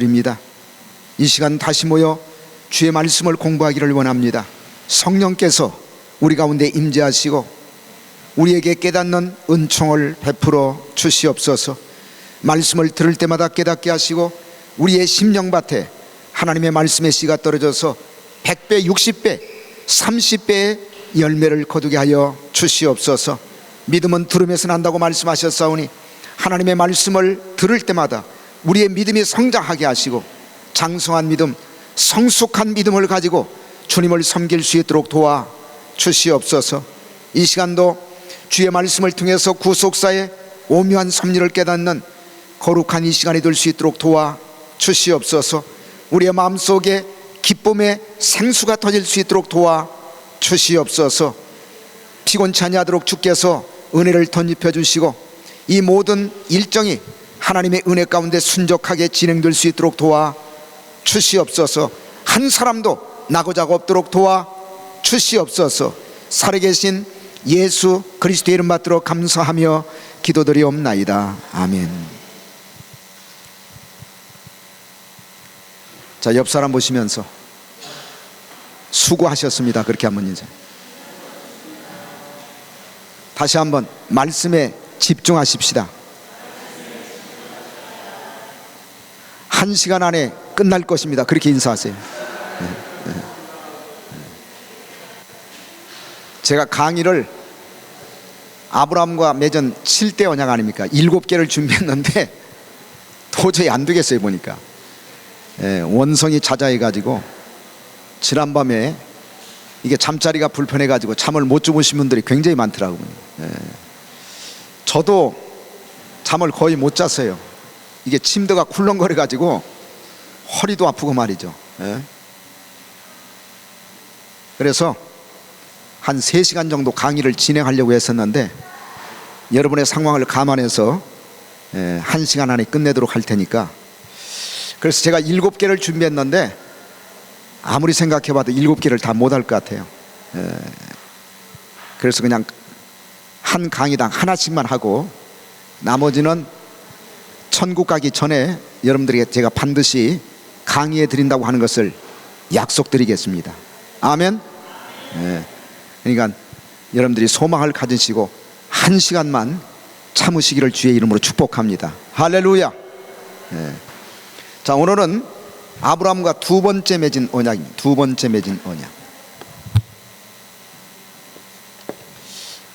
드립니다. 이 시간 다시 모여 주의 말씀을 공부하기를 원합니다. 성령께서 우리 가운데 임재하시고 우리에게 깨닫는 은총을 베풀어 주시옵소서. 말씀을 들을 때마다 깨닫게 하시고 우리의 심령밭에 하나님의 말씀의 씨가 떨어져서 100배, 60배, 30배의 열매를 거두게 하여 주시옵소서. 믿음은 들음에서 난다고 말씀하셨사오니 하나님의 말씀을 들을 때마다 우리의 믿음이 성장하게 하시고 장성한 믿음, 성숙한 믿음을 가지고 주님을 섬길 수 있도록 도와 주시옵소서. 이 시간도 주의 말씀을 통해서 구속사의 오묘한 섭리를 깨닫는 거룩한 이 시간이 될 수 있도록 도와 주시옵소서. 우리의 마음속에 기쁨의 생수가 터질 수 있도록 도와 주시옵소서. 피곤치 아니하도록 주께서 은혜를 덧입혀 주시고 이 모든 일정이 하나님의 은혜 가운데 순적하게 진행될 수 있도록 도와 주시옵소서. 한 사람도 나고자가 없도록 도와 주시옵소서. 살아계신 예수 그리스도의 이름 받들어 감사하며 기도드리옵나이다. 아멘. 자, 옆 사람 보시면서 수고하셨습니다. 그렇게 한번 인사. 다시 한번 말씀에 집중하십시다. 한 시간 안에 끝날 것입니다. 그렇게 인사하세요. 제가 강의를 아브라함과 맺은 7대 언약 아닙니까? 7개를 준비했는데 도저히 안 되겠어요. 보니까 원성이 자자해가지고 지난밤에 이게 잠자리가 불편해가지고 잠을 못 주무신 분들이 굉장히 많더라고요. 저도 잠을 거의 못 잤어요. 이게 침대가 쿨렁거려가지고 허리도 아프고 말이죠. 그래서 한 3시간 정도 강의를 진행하려고 했었는데 여러분의 상황을 감안해서 1시간 안에 끝내도록 할 테니까, 그래서 제가 7개를 준비했는데 아무리 생각해봐도 7개를 다 못할 것 같아요. 그래서 그냥 한 강의당 하나씩만 하고 나머지는 천국 가기 전에 여러분들에게 제가 반드시 강의해 드린다고 하는 것을 약속드리겠습니다. 아멘. 그러니까 여러분들이 소망을 가지시고 1시간만 참으시기를 주의 이름으로 축복합니다. 할렐루야. 자, 오늘은 아브라함과 두 번째 맺은 언약입니다. 두 번째 맺은 언약.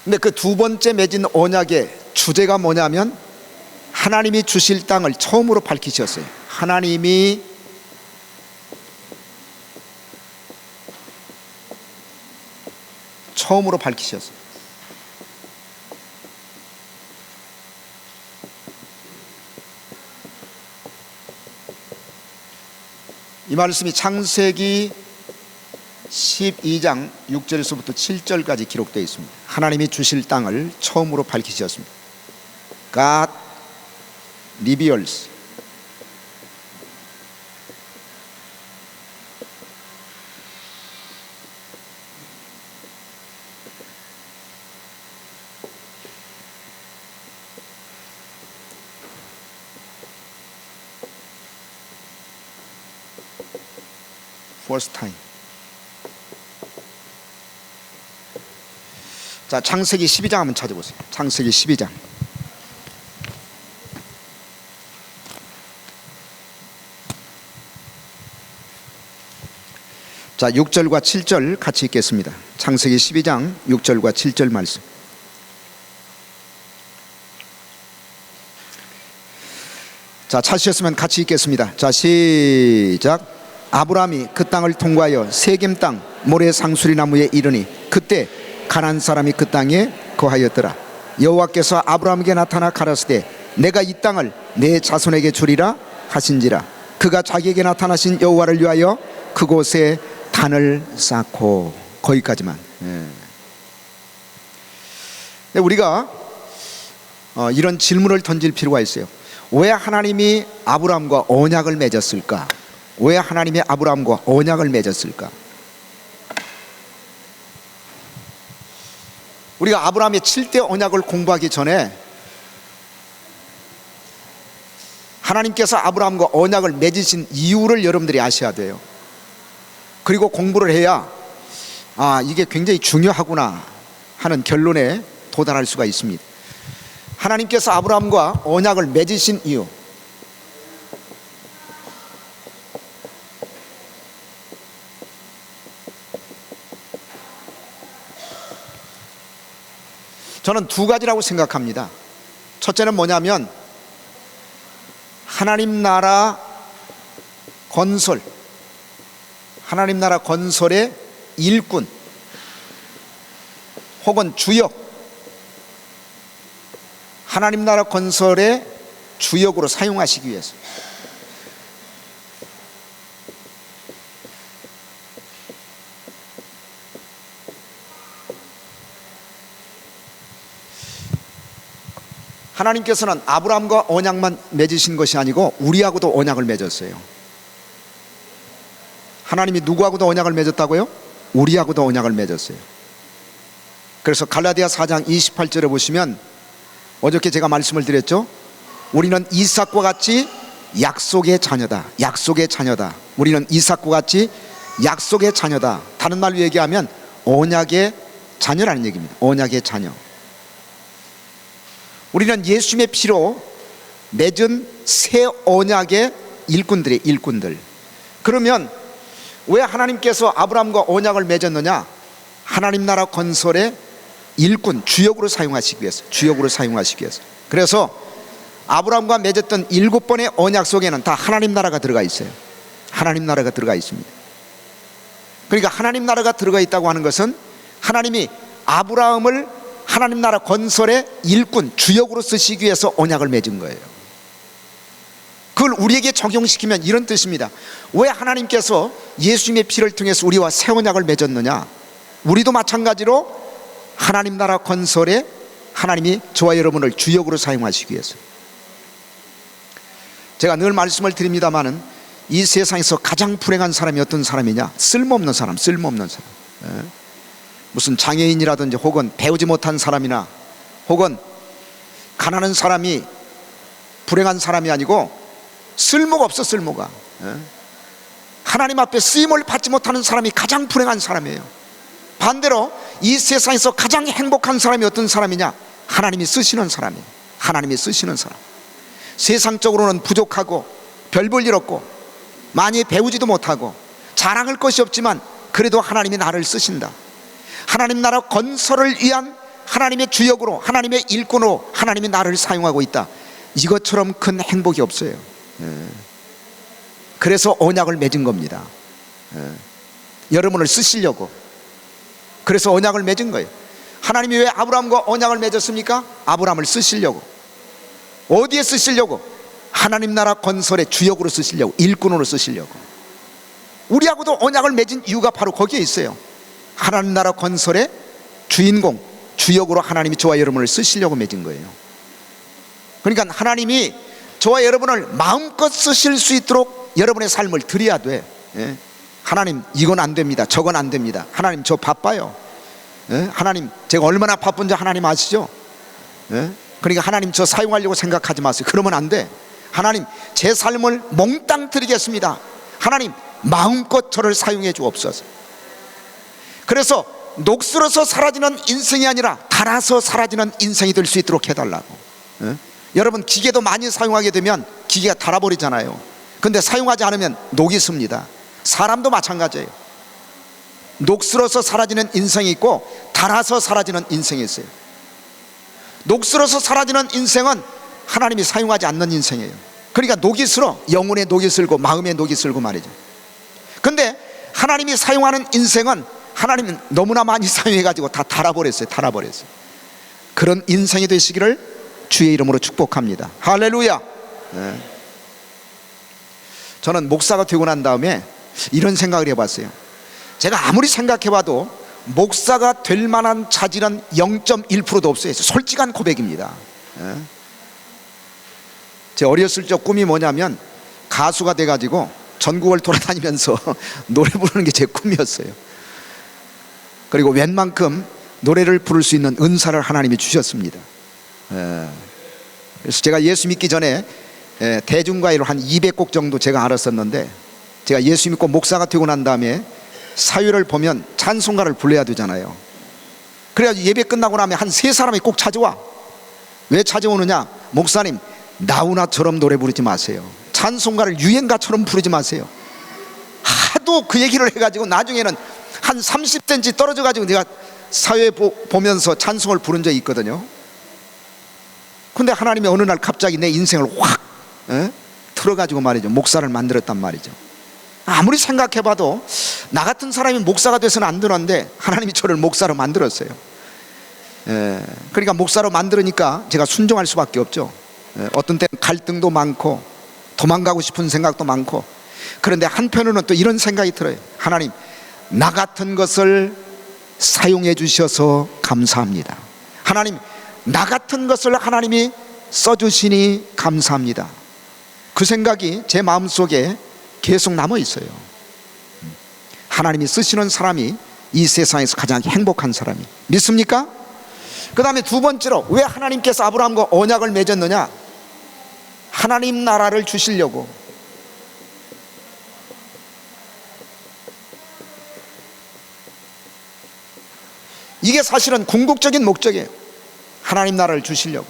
근데 그 두 번째 맺은 언약의 주제가 뭐냐면 하나님이 주실 땅을 처음으로 밝히셨어요. 하나님이 처음으로 밝히셨어요. 이 말씀이 창세기 12장 6절에서부터 7절까지 기록되어 있습니다. 하나님이 주실 땅을 처음으로 밝히셨습니다. God reveals. First time. 자, 창세기 12장 한번 찾아보세요. 창세기 12장. 자, 6절과 7절 같이 읽겠습니다. 창세기 12장 6절과 7절 말씀. 자, 찾으셨으면 같이 읽겠습니다. 자, 시작. 아브라함이 그 땅을 통과하여 세겜 땅 모래 상수리 나무에 이르니 그때 가나안 사람이 그 땅에 거하였더라. 여호와께서 아브라함에게 나타나 가라사대 내가 이 땅을 내 자손에게 주리라 하신지라. 그가 자기에게 나타나신 여호와를 위하여 그곳에 단을 쌓고. 거기까지만. 우리가 이런 질문을 던질 필요가 있어요. 왜 하나님이 아브라함과 언약을 맺었을까? 왜 하나님이 아브라함과 언약을 맺었을까? 우리가 아브라함의 7대 언약을 공부하기 전에 하나님께서 아브라함과 언약을 맺으신 이유를 여러분들이 아셔야 돼요. 그리고 공부를 해야 이게 굉장히 중요하구나 하는 결론에 도달할 수가 있습니다. 하나님께서 아브라함과 언약을 맺으신 이유, 저는 두 가지라고 생각합니다. 첫째는 뭐냐면 하나님 나라 건설, 하나님 나라 건설의 일꾼 혹은 주역, 하나님 나라 건설의 주역으로 사용하시기 위해서. 하나님께서는 아브라함과 언약만 맺으신 것이 아니고 우리하고도 언약을 맺었어요. 하나님이 누구하고도 언약을 맺었다고요? 우리하고도 언약을 맺었어요. 그래서 갈라디아 4장 28절에 보시면 어저께 제가 말씀을 드렸죠. 우리는 이삭과 같이 약속의 자녀다. 약속의 자녀다. 우리는 이삭과 같이 약속의 자녀다. 다른 말로 얘기하면 언약의 자녀라는 얘기입니다. 언약의 자녀. 우리는 예수님의 피로 맺은 새 언약의 일꾼들이에요. 일꾼들. 그러면 왜 하나님께서 아브라함과 언약을 맺었느냐? 하나님 나라 건설의 일꾼, 주역으로 사용하시기 위해서. 주역으로 사용하시기 위해서. 그래서 아브라함과 맺었던 7번의 언약 속에는 다 하나님 나라가 들어가 있어요. 하나님 나라가 들어가 있습니다. 그러니까 하나님 나라가 들어가 있다고 하는 것은 하나님이 아브라함을 하나님 나라 건설의 일꾼, 주역으로 쓰시기 위해서 언약을 맺은 거예요. 그걸 우리에게 적용시키면 이런 뜻입니다. 왜 하나님께서 예수님의 피를 통해서 우리와 새 언약을 맺었느냐? 우리도 마찬가지로 하나님 나라 건설에 하나님이 저와 여러분을 주역으로 사용하시기 위해서. 제가 늘 말씀을 드립니다마는 이 세상에서 가장 불행한 사람이 어떤 사람이냐? 쓸모없는 사람, 쓸모없는 사람. 무슨 장애인이라든지 혹은 배우지 못한 사람이나 혹은 가난한 사람이 불행한 사람이 아니고 쓸모가 없어. 쓸모가. 하나님 앞에 쓰임을 받지 못하는 사람이 가장 불행한 사람이에요. 반대로 이 세상에서 가장 행복한 사람이 어떤 사람이냐? 하나님이 쓰시는 사람이에요. 하나님이 쓰시는 사람. 세상적으로는 부족하고 별 볼 일 없고 많이 배우지도 못하고 자랑할 것이 없지만 그래도 하나님이 나를 쓰신다. 하나님 나라 건설을 위한 하나님의 주역으로, 하나님의 일꾼으로 하나님이 나를 사용하고 있다. 이것처럼 큰 행복이 없어요. 그래서 언약을 맺은 겁니다. 여러분을 쓰시려고. 그래서 언약을 맺은 거예요. 하나님이 왜 아브라함과 언약을 맺었습니까? 아브라함을 쓰시려고. 어디에 쓰시려고? 하나님 나라 건설의 주역으로 쓰시려고, 일꾼으로 쓰시려고. 우리하고도 언약을 맺은 이유가 바로 거기에 있어요. 하나님 나라 건설의 주인공, 주역으로 하나님이 저와 여러분을 쓰시려고 맺은 거예요. 그러니까 하나님이 저와 여러분을 마음껏 쓰실 수 있도록 여러분의 삶을 드려야 돼. 하나님 이건 안 됩니다, 저건 안 됩니다. 하나님 저 바빠요. 하나님 제가 얼마나 바쁜지 하나님 아시죠? 그러니까 하나님 저 사용하려고 생각하지 마세요. 그러면 안 돼. 하나님 제 삶을 몽땅 드리겠습니다. 하나님 마음껏 저를 사용해 주옵소서. 그래서 녹슬어서 사라지는 인생이 아니라 닳아서 사라지는 인생이 될 수 있도록 해달라고. 여러분 기계도 많이 사용하게 되면 기계가 닳아버리잖아요. 근데 사용하지 않으면 녹이 씁니다. 사람도 마찬가지예요. 녹슬어서 사라지는 인생이 있고 닳아서 사라지는 인생이 있어요. 녹슬어서 사라지는 인생은 하나님이 사용하지 않는 인생이에요. 그러니까 녹이 슬어. 영혼의 녹이 슬고 마음의 녹이 슬고 말이죠. 근데 하나님이 사용하는 인생은 하나님은 너무나 많이 사용해가지고 다 닳아버렸어요. 닳아버렸어요. 그런 인생이 되시기를 주의 이름으로 축복합니다. 할렐루야. 저는 목사가 되고 난 다음에 이런 생각을 해봤어요. 제가 아무리 생각해봐도 목사가 될 만한 자질은 0.1%도 없어요. 솔직한 고백입니다. 제 어렸을 적 꿈이 뭐냐면 가수가 돼가지고 전국을 돌아다니면서 노래 부르는 게 제 꿈이었어요. 그리고 웬만큼 노래를 부를 수 있는 은사를 하나님이 주셨습니다. 그래서 제가 예수 믿기 전에 대중가요를 한 200곡 정도 제가 알았었는데, 제가 예수 믿고 목사가 되고 난 다음에 사회를 보면 찬송가를 불러야 되잖아요. 그래가지고 예배 끝나고 나면 한 3사람이 꼭 찾아와. 왜 찾아오느냐? 목사님, 나훈아처럼 노래 부르지 마세요. 찬송가를 유행가처럼 부르지 마세요. 하도 그 얘기를 해가지고 나중에는 한 30cm 떨어져가지고 내가 사회 보면서 찬송을 부른 적이 있거든요. 근데 하나님이 어느 날 갑자기 내 인생을 확 틀어가지고 말이죠, 목사를 만들었단 말이죠. 아무리 생각해봐도 나 같은 사람이 목사가 돼서는 안 되는데 하나님이 저를 목사로 만들었어요. 그러니까 목사로 만들으니까 제가 순종할 수밖에 없죠. 어떤 때는 갈등도 많고 도망가고 싶은 생각도 많고, 그런데 한편으로는 또 이런 생각이 들어요. 하나님, 나 같은 것을 사용해 주셔서 감사합니다. 하나님, 나 같은 것을 하나님이 써주시니 감사합니다. 그 생각이 제 마음속에 계속 남아 있어요. 하나님이 쓰시는 사람이 이 세상에서 가장 행복한 사람이, 믿습니까? 그 다음에 두 번째로, 왜 하나님께서 아브라함과 언약을 맺었느냐? 하나님 나라를 주시려고. 이게 사실은 궁극적인 목적이에요. 하나님 나라를 주시려고.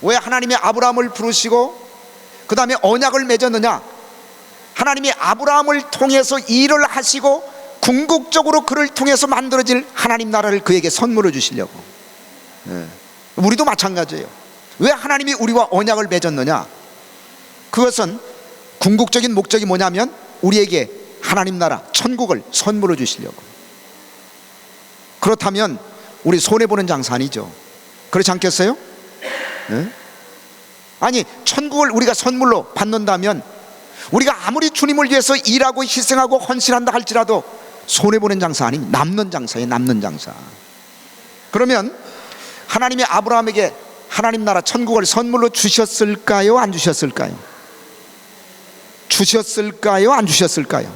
왜 하나님이 아브라함을 부르시고 그 다음에 언약을 맺었느냐? 하나님이 아브라함을 통해서 일을 하시고 궁극적으로 그를 통해서 만들어질 하나님 나라를 그에게 선물로 주시려고. 우리도 마찬가지예요. 왜 하나님이 우리와 언약을 맺었느냐? 그것은 궁극적인 목적이 뭐냐면 우리에게 하나님 나라, 천국을 선물로 주시려고. 그렇다면 우리 손해보는 장사 아니죠. 그렇지 않겠어요? 아니, 천국을 우리가 선물로 받는다면 우리가 아무리 주님을 위해서 일하고 희생하고 헌신한다 할지라도 손해보는 장사 아닙니다. 남는 장사예요. 남는 장사. 그러면 하나님이 아브라함에게 하나님 나라 천국을 선물로 주셨을까요? 안 주셨을까요? 주셨을까요? 안 주셨을까요?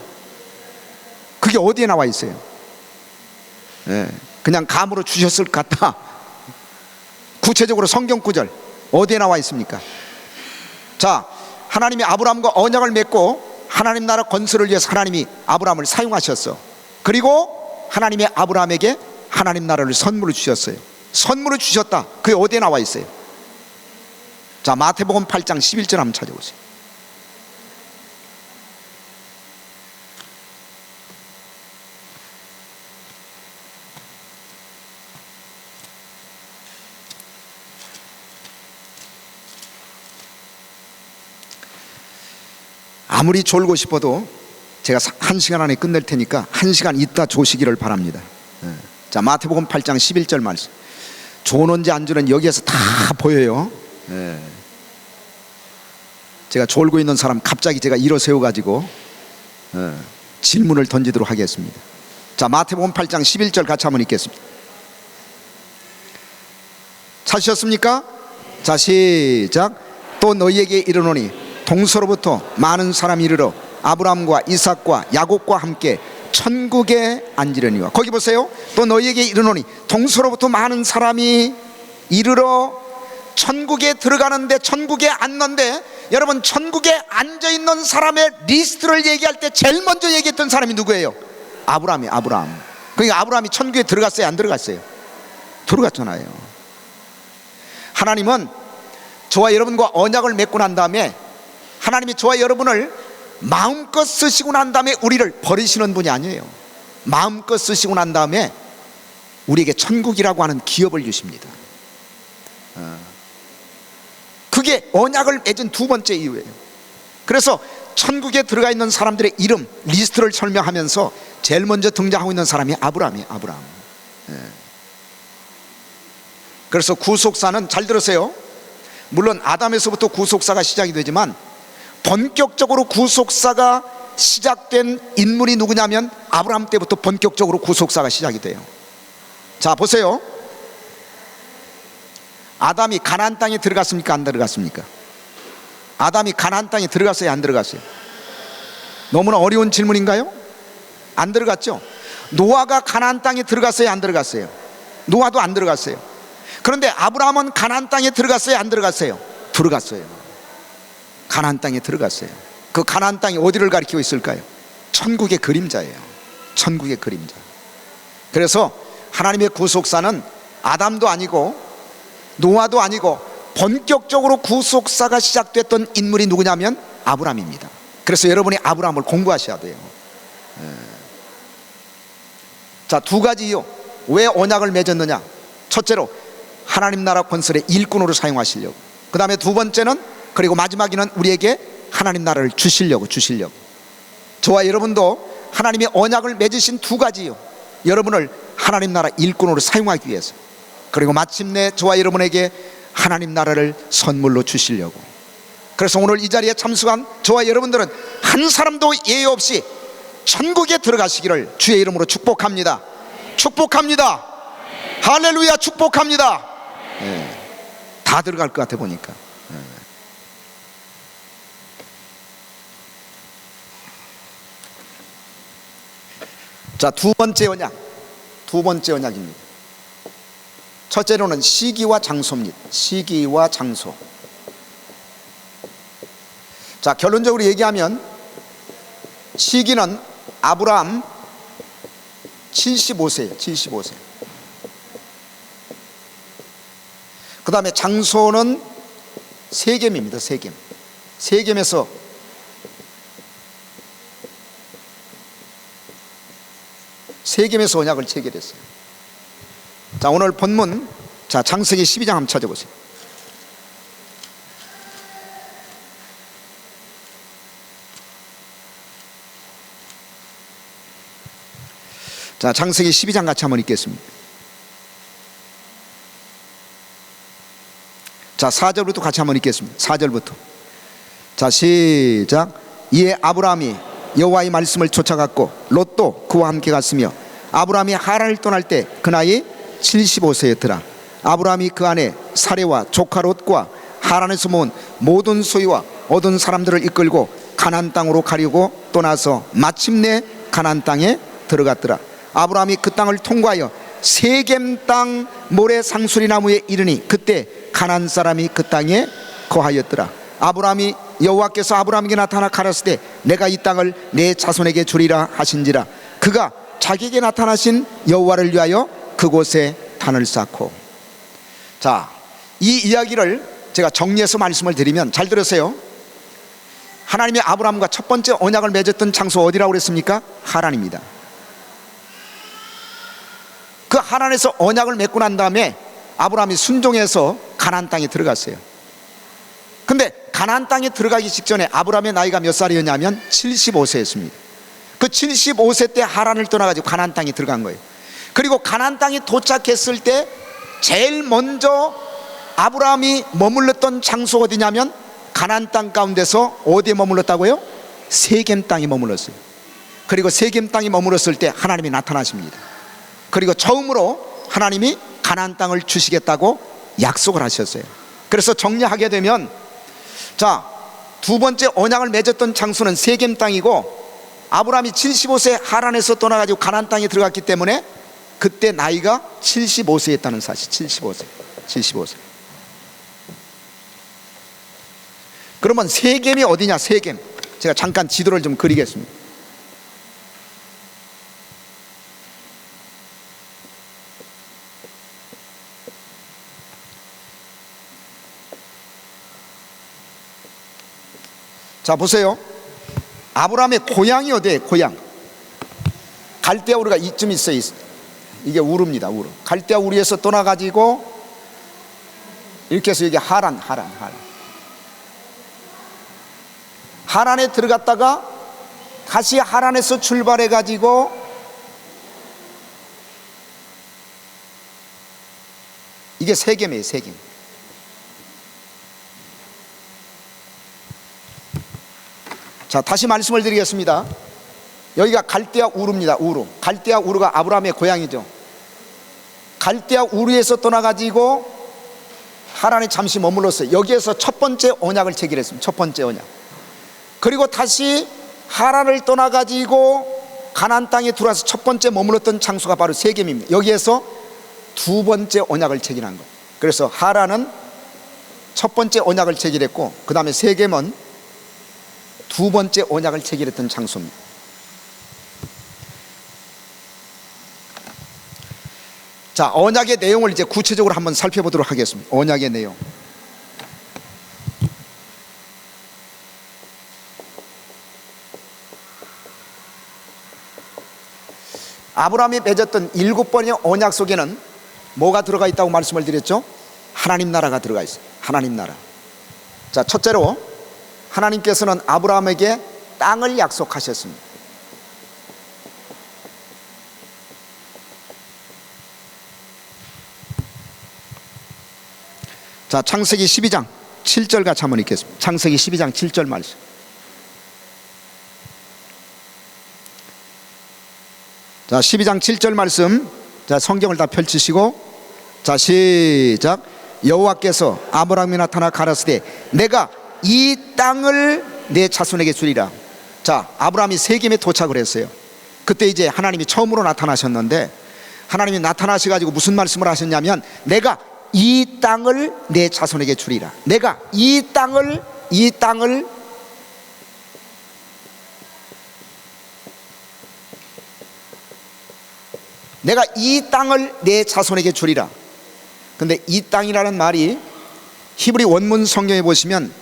그게 어디에 나와 있어요? 그냥 감으로 주셨을 것 같다. 구체적으로 성경 구절 어디에 나와 있습니까? 자, 하나님이 아브라함과 언약을 맺고 하나님 나라 건설을 위해서 하나님이 아브라함을 사용하셨어. 그리고 하나님이 아브라함에게 하나님 나라를 선물로 주셨어요. 선물로 주셨다. 그게 어디에 나와 있어요? 자, 마태복음 8장 11절 한번 찾아보세요. 아무리 졸고 싶어도 제가 1시간 안에 끝낼 테니까 1시간 있다 조시기를 바랍니다. 자, 마태복음 8장 11절 말씀. 조는지 안 주는 여기에서 다 보여요. 제가 졸고 있는 사람 갑자기 제가 일어세워가지고 질문을 던지도록 하겠습니다. 자, 마태복음 8장 11절 같이 한번 읽겠습니다. 찾으셨습니까? 자, 시작. 또 너희에게 이르노니 동서로부터 많은 사람이 이르러 아브라함과 이삭과 야곱과 함께 천국에 앉으려니와. 거기 보세요. 또 너희에게 이르노니 동서로부터 많은 사람이 이르러 천국에 들어가는데, 천국에 앉는데, 여러분, 천국에 앉아있는 사람의 리스트를 얘기할 때 제일 먼저 얘기했던 사람이 누구예요? 아브라함이에요. 아브라함. 그러니까 아브라함이 천국에 들어갔어요? 안 들어갔어요? 들어갔잖아요. 하나님은 저와 여러분과 언약을 맺고 난 다음에 하나님이 저와 여러분을 마음껏 쓰시고 난 다음에 우리를 버리시는 분이 아니에요. 마음껏 쓰시고 난 다음에 우리에게 천국이라고 하는 기업을 주십니다. 그게 언약을 맺은 두 번째 이유예요. 그래서 천국에 들어가 있는 사람들의 이름 리스트를 설명하면서 제일 먼저 등장하고 있는 사람이 아브라함이에요. 아브라함. 그래서 구속사는, 잘 들으세요, 물론 아담에서부터 구속사가 시작이 되지만 본격적으로 구속사가 시작된 인물이 누구냐면 아브라함 때부터 본격적으로 구속사가 시작이 돼요. 자, 보세요. 아담이 가나안 땅에 들어갔습니까? 안 들어갔습니까? 아담이 가나안 땅에 들어갔어요? 안 들어갔어요? 너무나 어려운 질문인가요? 안 들어갔죠? 노아가 가나안 땅에 들어갔어요? 안 들어갔어요? 노아도 안 들어갔어요. 그런데 아브라함은 가나안 땅에 들어갔어요? 안 들어갔어요? 들어갔어요. 가나안 땅에 들어갔어요. 그 가나안 땅이 어디를 가리키고 있을까요? 천국의 그림자예요. 천국의 그림자. 그래서 하나님의 구속사는 아담도 아니고 노아도 아니고 본격적으로 구속사가 시작됐던 인물이 누구냐면 아브라함입니다. 그래서 여러분이 아브라함을 공부하셔야 돼요. 자, 두 가지 이유. 왜 언약을 맺었느냐? 첫째로 하나님 나라 건설의 일꾼으로 사용하시려고. 그 다음에 두 번째는, 그리고 마지막에는 우리에게 하나님 나라를 주시려고. 저와 여러분도 하나님의 언약을 맺으신 두 가지 이유. 여러분을 하나님 나라 일꾼으로 사용하기 위해서, 그리고 마침내 저와 여러분에게 하나님 나라를 선물로 주시려고. 그래서 오늘 이 자리에 참석한 저와 여러분들은 한 사람도 예외 없이 천국에 들어가시기를 주의 이름으로 축복합니다. 축복합니다. 할렐루야, 축복합니다. 다 들어갈 것 같아 보니까. 자, 두 번째 언약입니다. 첫째로는 시기와 장소입니다. 시기와 장소. 자, 결론적으로 얘기하면 시기는 아브라함 75세예요. 75세. 그 다음에 장소는 세겜입니다. 세겜에서 언약을 체결했어요. 자, 오늘 본문, 자, 창세기 12장 한번 찾아보세요. 자, 창세기 12장 같이 한번 읽겠습니다. 자, 4절부터 같이 한번 읽겠습니다. 4절부터. 자, 시작. 이에 아브라함이 여호와의 말씀을 쫓아갔고 롯도 그와 함께 갔으며 아브라함이 하란을 떠날 때 그 나이 75세였더라. 아브라함이 그 안에 사레와 조카 롯과 하란에서 모은 모든 소유와 얻은 사람들을 이끌고 가나안 땅으로 가려고 떠나서 마침내 가나안 땅에 들어갔더라. 아브라함이 그 땅을 통과하여 세겜 땅 모래 상수리 나무에 이르니 그때 가나안 사람이 그 땅에 거하였더라. 아브라함이 여호와께서 아브라함에게 나타나 가라사대 내가 이 땅을 내 자손에게 주리라 하신지라. 그가 자기에게 나타나신 여호와를 위하여 그곳에 단을 쌓고. 자, 이 이야기를 제가 정리해서 말씀을 드리면, 잘 들으세요. 하나님이 아브라함과 첫 번째 언약을 맺었던 장소 어디라고 그랬습니까? 하란입니다. 그 하란에서 언약을 맺고 난 다음에 아브라함이 순종해서 가나안 땅에 들어갔어요. 근데 가나안 땅에 들어가기 직전에 아브라함의 나이가 몇 살이었냐면 75세였습니다. 그 75세 때 하란을 떠나가지고 가나안 땅에 들어간 거예요. 그리고 가나안 땅에 도착했을 때 제일 먼저 아브라함이 머물렀던 장소 어디냐면 가나안 땅 가운데서 어디에 머물렀다고요? 세겜 땅에 머물렀어요. 그리고 세겜 땅에 머물렀을 때 하나님이 나타나십니다. 그리고 처음으로 하나님이 가나안 땅을 주시겠다고 약속을 하셨어요. 그래서 정리하게 되면, 자, 두 번째 언약을 맺었던 장소는 세겜 땅이고 아브라함이 75세 하란에서 떠나가지고 가나안 땅에 들어갔기 때문에 그때 나이가 75세였다는 사실. 75세. 그러면 세겜이 어디냐? 세겜. 제가 잠깐 지도를 좀 그리겠습니다. 자, 보세요. 아브라함의 고향이 어디예요? 고향. 갈대아 우르가 이쯤 있어요. 이게 우르입니다. 우르. 갈대아 우르에서 떠나가지고 이렇게 해서 여기 하란에 들어갔다가 다시 하란에서 출발해가지고 이게 세겜이에요. 세겜. 자, 다시 말씀을 드리겠습니다. 여기가 갈대아 우르입니다. 우르. 갈대아 우르가 아브라함의 고향이죠. 갈대아 우르에서 떠나가지고 하란에 잠시 머물렀어요. 여기에서 첫 번째 언약을 체결했습니다. 첫 번째 언약. 그리고 다시 하란을 떠나가지고 가나안 땅에 들어와서 첫 번째 머물렀던 장소가 바로 세겜입니다. 여기에서 두 번째 언약을 체결한 거예요. 그래서 하란은 첫 번째 언약을 체결했고, 그 다음에 세겜은 두 번째 언약을 체결했던 장소입니다. 자, 언약의 내용을 이제 구체적으로 한번 살펴보도록 하겠습니다. 언약의 내용. 아브라함이 맺었던 7번의 언약 속에는 뭐가 들어가 있다고 말씀을 드렸죠? 하나님 나라가 들어가 있어요. 하나님 나라. 자, 첫째로 하나님께서는 아브라함에게 땅을 약속하셨습니다. 자, 창세기 12장 7절 같이 한번 읽겠습니다. 창세기 12장 7절 말씀. 자, 12장 7절 말씀. 자, 성경을 다 펼치시고, 자, 시작. 여호와께서 아브라함에 나타나 가라사대 내가 이 땅을 내 자손에게 주리라. 자, 아브라함이 세겜에 도착을 했어요. 그때 이제 하나님이 처음으로 나타나셨는데, 하나님이 나타나셔가지고 무슨 말씀을 하셨냐면, 내가 이 땅을 내 자손에게 주리라. 내가 이 땅을 내가 이 땅을 내 자손에게 주리라. 근데 이 땅이라는 말이 히브리 원문 성경에 보시면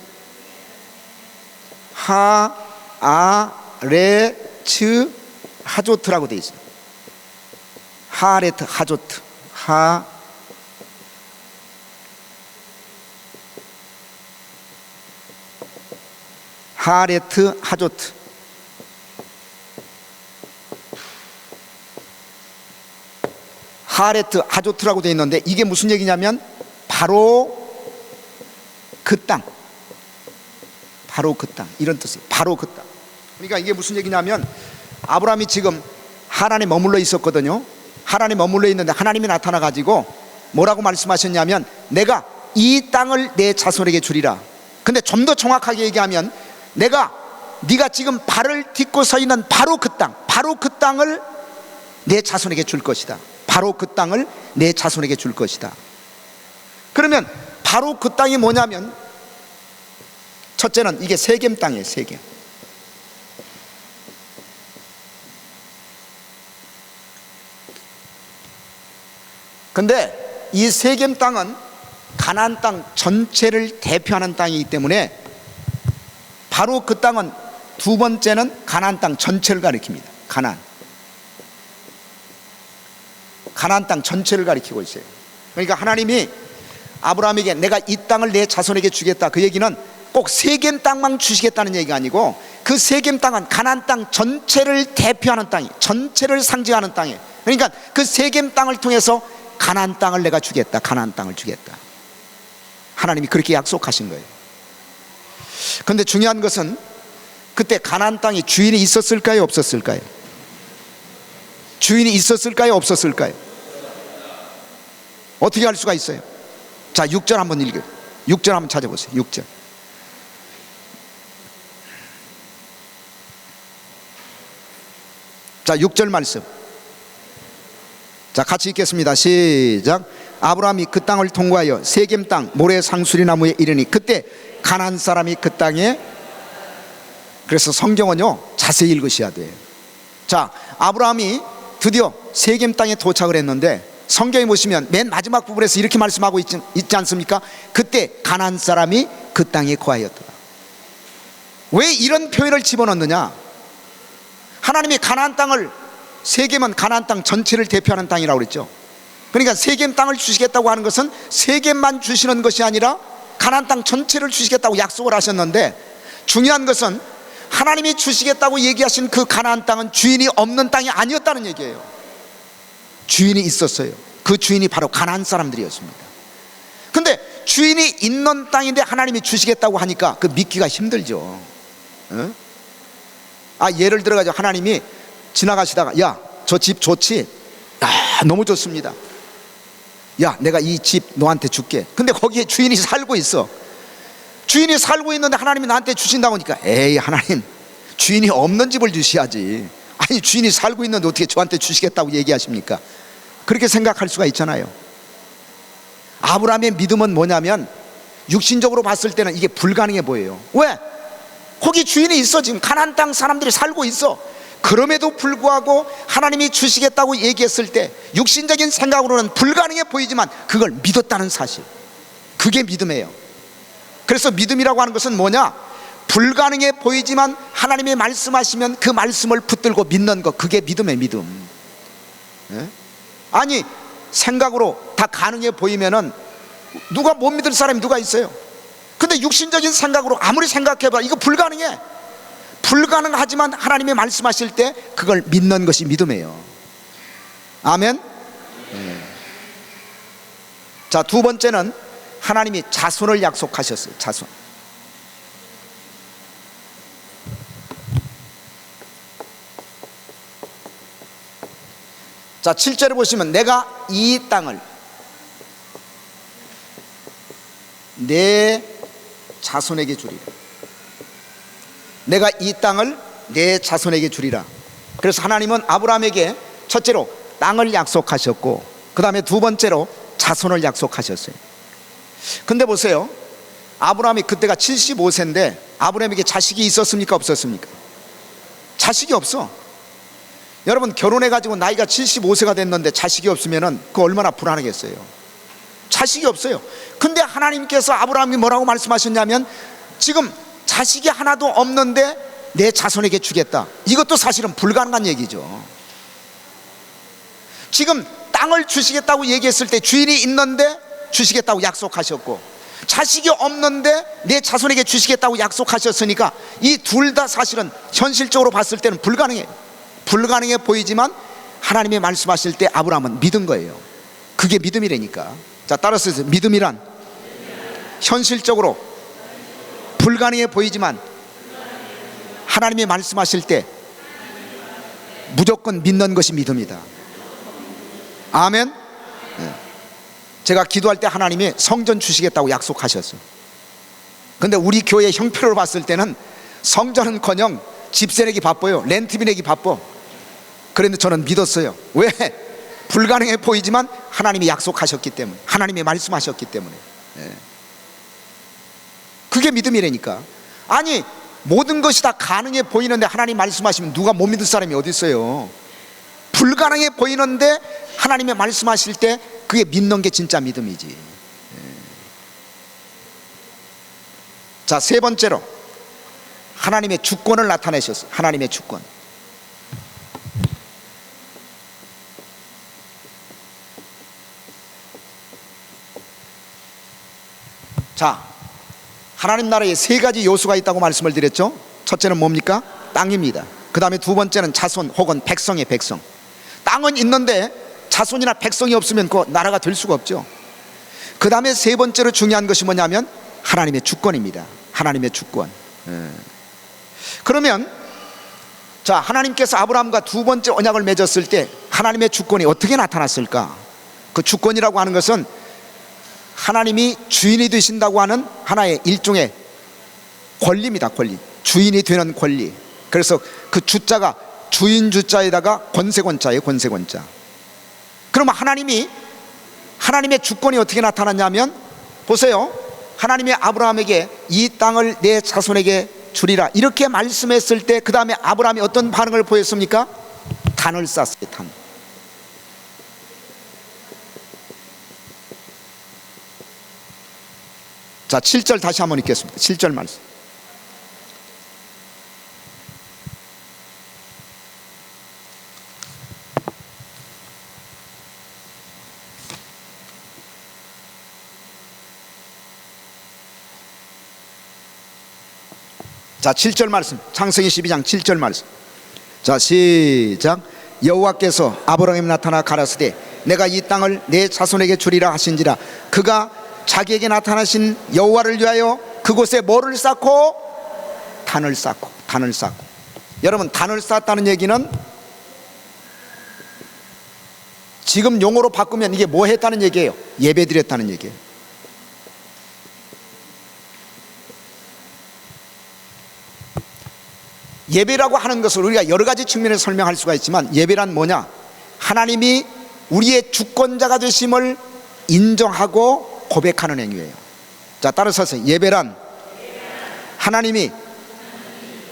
하아레츠 하조트라고 되어 있어요. 하아레트 하조트. 하아레트 하조트. 하아레트 하조트라고 되어 있는데, 이게 무슨 얘기냐면 바로 그 땅, 바로 그 땅, 이런 뜻이에요. 바로 그 땅. 그러니까 이게 무슨 얘기냐면, 아브라함이 지금 하란에 머물러 있었거든요. 하란에 머물러 있는데 하나님이 나타나 가지고 뭐라고 말씀하셨냐면, 내가 이 땅을 내 자손에게 주리라. 근데 좀 더 정확하게 얘기하면, 네가 지금 발을 딛고 서 있는 바로 그 땅, 바로 그 땅을 내 자손에게 줄 것이다. 바로 그 땅을 내 자손에게 줄 것이다. 그러면 바로 그 땅이 뭐냐면, 첫째는 이게 세겜 땅이에요. 세겜. 근데 이 세겜 땅은 가나안 땅 전체를 대표하는 땅이기 때문에, 바로 그 땅은 두 번째는 가나안 땅 전체를 가리킵니다. 가나안 땅 전체를 가리키고 있어요. 그러니까 하나님이 아브라함에게 내가 이 땅을 내 자손에게 주겠다, 그 얘기는 꼭 세겜 땅만 주시겠다는 얘기가 아니고, 그 세겜 땅은 가나안 땅 전체를 대표하는 땅이, 전체를 상징하는 땅이에요. 그러니까 그 세겜 땅을 통해서 가나안 땅을 내가 주겠다, 가나안 땅을 주겠다. 하나님이 그렇게 약속하신 거예요. 그런데 중요한 것은, 그때 가나안 땅에 주인이 있었을까요, 없었을까요? 주인이 있었을까요, 없었을까요? 어떻게 알 수가 있어요? 자, 6절 한번 읽어요. 6절 한번 찾아보세요. 6절. 자, 6절 말씀. 자, 같이 읽겠습니다. 시작. 아브라함이 그 땅을 통과하여 세겜 땅 모래 상수리 나무에 이르니 그때 가나안 사람이 그 땅에, 그래서 성경은요 자세히 읽으셔야 돼요. 자, 아브라함이 드디어 세겜 땅에 도착을 했는데, 성경에 보시면 맨 마지막 부분에서 이렇게 말씀하고 있지 않습니까? 그때 가나안 사람이 그 땅에 거하였더라. 왜 이런 표현을 집어넣느냐? 하나님이 가나안 땅을, 세겜은 가나안 땅 전체를 대표하는 땅이라고 그랬죠. 그러니까 세겜 땅을 주시겠다고 하는 것은 세겜만 주시는 것이 아니라 가나안 땅 전체를 주시겠다고 약속을 하셨는데, 중요한 것은 하나님이 주시겠다고 얘기하신 그 가나안 땅은 주인이 없는 땅이 아니었다는 얘기예요. 주인이 있었어요. 그 주인이 바로 가나안 사람들이었습니다. 근데 주인이 있는 땅인데 하나님이 주시겠다고 하니까 그 믿기가 힘들죠. 예를 들어가지고 하나님이 지나가시다가, 야, 저 집 좋지? 너무 좋습니다. 야, 내가 이 집 너한테 줄게. 근데 거기에 주인이 살고 있어. 주인이 살고 있는데 하나님이 나한테 주신다고 하니까, 에이, 하나님, 주인이 없는 집을 주셔야지. 아니, 주인이 살고 있는데 어떻게 저한테 주시겠다고 얘기하십니까? 그렇게 생각할 수가 있잖아요. 아브라함의 믿음은 뭐냐면, 육신적으로 봤을 때는 이게 불가능해 보여요. 왜? 거기 주인이 있어. 지금 가나안 땅 사람들이 살고 있어. 그럼에도 불구하고 하나님이 주시겠다고 얘기했을 때 육신적인 생각으로는 불가능해 보이지만 그걸 믿었다는 사실, 그게 믿음이에요. 그래서 믿음이라고 하는 것은 뭐냐? 불가능해 보이지만 하나님이 말씀하시면 그 말씀을 붙들고 믿는 것, 그게 믿음이에요. 믿음. 예? 아니 생각으로 다 가능해 보이면은 누가 못 믿을 사람이 누가 있어요? 근데 육신적인 생각으로 아무리 생각해봐 이거 불가능해. 불가능하지만 하나님이 말씀하실 때 그걸 믿는 것이 믿음이에요. 아멘. 자, 두 번째는 하나님이 자손을 약속하셨어요. 자손. 자, 7절에 보시면 내가 이 땅을 내 자손에게 주리라. 내가 이 땅을 내 자손에게 주리라. 그래서 하나님은 아브라함에게 첫째로 땅을 약속하셨고 그 다음에 두 번째로 자손을 약속하셨어요. 근데 보세요, 아브라함이 그때가 75세인데 아브라함에게 자식이 있었습니까? 없었습니까? 자식이 없어. 여러분 결혼해가지고 나이가 75세가 됐는데 자식이 없으면 그거 얼마나 불안하겠어요. 자식이 없어요. 근데 하나님께서 아브라함이 뭐라고 말씀하셨냐면 지금 자식이 하나도 없는데 내 자손에게 주겠다. 이것도 사실은 불가능한 얘기죠. 지금 땅을 주시겠다고 얘기했을 때 주인이 있는데 주시겠다고 약속하셨고 자식이 없는데 내 자손에게 주시겠다고 약속하셨으니까 이 둘 다 사실은 현실적으로 봤을 때는 불가능해요. 불가능해 보이지만 하나님이 말씀하실 때 아브라함은 믿은 거예요. 그게 믿음이라니까. 자, 따라서 믿음이란 현실적으로 불가능해 보이지만 하나님이 말씀하실 때 무조건 믿는 것이 믿음이다. 아멘. 제가 기도할 때 하나님이 성전 주시겠다고 약속하셨어요. 근데 우리 교회 형편으로 봤을 때는 성전은커녕 집세 내기 바빠요. 렌트비 내기 바빠. 그런데 저는 믿었어요. 왜? 불가능해 보이지만 하나님이 약속하셨기 때문에, 하나님이 말씀하셨기 때문에. 그게 믿음이라니까. 아니 모든 것이 다 가능해 보이는데 하나님 말씀하시면 누가 못 믿을 사람이 어디 있어요? 불가능해 보이는데 하나님의 말씀하실 때 그게 믿는 게 진짜 믿음이지. 자, 세 번째로 하나님의 주권을 나타내셨어요. 하나님의 주권. 자, 하나님 나라에 세 가지 요소가 있다고 말씀을 드렸죠. 첫째는 뭡니까? 땅입니다. 그 다음에 두 번째는 자손 혹은 백성의 백성. 땅은 있는데 자손이나 백성이 없으면 그 나라가 될 수가 없죠. 그 다음에 세 번째로 중요한 것이 뭐냐면 하나님의 주권입니다. 하나님의 주권. 그러면 자, 하나님께서 아브라함과 두 번째 언약을 맺었을 때 하나님의 주권이 어떻게 나타났을까? 그 주권이라고 하는 것은 하나님이 주인이 되신다고 하는 하나의 일종의 권리입니다. 권리. 주인이 되는 권리. 그래서 그 주자가 주인 주자에다가 권세권자예요. 권세권자. 그러면 하나님의 주권이 어떻게 나타났냐면 보세요. 하나님이 아브라함에게 이 땅을 내 자손에게 주리라 이렇게 말씀했을 때 그 다음에 아브라함이 어떤 반응을 보였습니까? 단을 쌌어요. 단. 자, 7절 다시 한번 읽겠습니다. 7절 말씀. 자, 7절 말씀. 창세기 12장 7절 말씀. 자, 시작. 여호와께서 아브라함에 나타나 가라사대 내가 이 땅을 내 자손에게 주리라 하신지라. 그가 자기에게 나타나신 여호와를 위하여 그곳에 뭐를 쌓고? 단을 쌓고. 단을 쌓고. 여러분, 단을 쌓았다는 얘기는 지금 용어로 바꾸면 이게 뭐 했다는 얘기예요? 예배 드렸다는 얘기예요. 예배라고 하는 것을 우리가 여러 가지 측면에서 설명할 수가 있지만 예배란 뭐냐? 하나님이 우리의 주권자가 되심을 인정하고 고백하는 행위예요. 자, 자, 따라서 하세요. 예배란 하나님이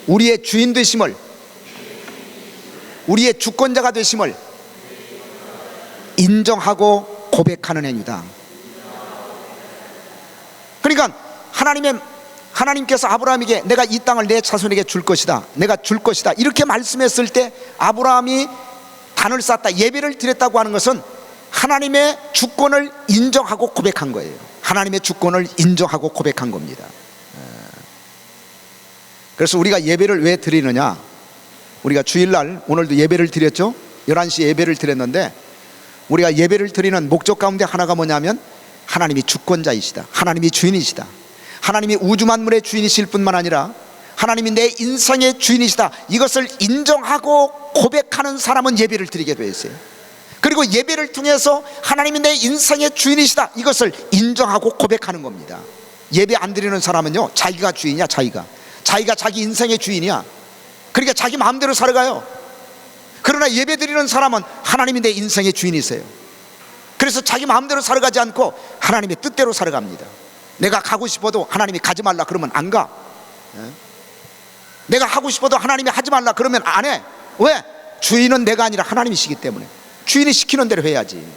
우리의 주인 되심을, 우리의 주권자가 되심을 인정하고 고백하는 행위다. 그러니까 하나님께서 아브라함에게 내가 이 땅을 내 자손에게 줄 것이다, 내가 줄 것이다, 이렇게 말씀했을 때 아브라함이 단을 쌓았다, 예배를 드렸다고 하는 것은 하나님의 주권을 인정하고 고백한 거예요. 하나님의 주권을 인정하고 고백한 겁니다. 그래서 우리가 예배를 왜 드리느냐, 우리가 주일날 오늘도 예배를 드렸죠. 11시 예배를 드렸는데 우리가 예배를 드리는 목적 가운데 하나가 뭐냐면 하나님이 주권자이시다, 하나님이 주인이시다, 하나님이 우주 만물의 주인이실 뿐만 아니라 하나님이 내 인생의 주인이시다, 이것을 인정하고 고백하는 사람은 예배를 드리게 되어 있어요. 그리고 예배를 통해서 하나님이 내 인생의 주인이시다, 이것을 인정하고 고백하는 겁니다. 예배 안 드리는 사람은요, 자기가 주인이야. 자기가 자기 인생의 주인이야. 그러니까 자기 마음대로 살아가요. 그러나 예배 드리는 사람은 하나님이 내 인생의 주인이세요. 그래서 자기 마음대로 살아가지 않고 하나님의 뜻대로 살아갑니다. 내가 가고 싶어도 하나님이 가지 말라 그러면 안 가. 내가 하고 싶어도 하나님이 하지 말라 그러면 안 해. 왜? 주인은 내가 아니라 하나님이시기 때문에 주인이 시키는 대로 해야지.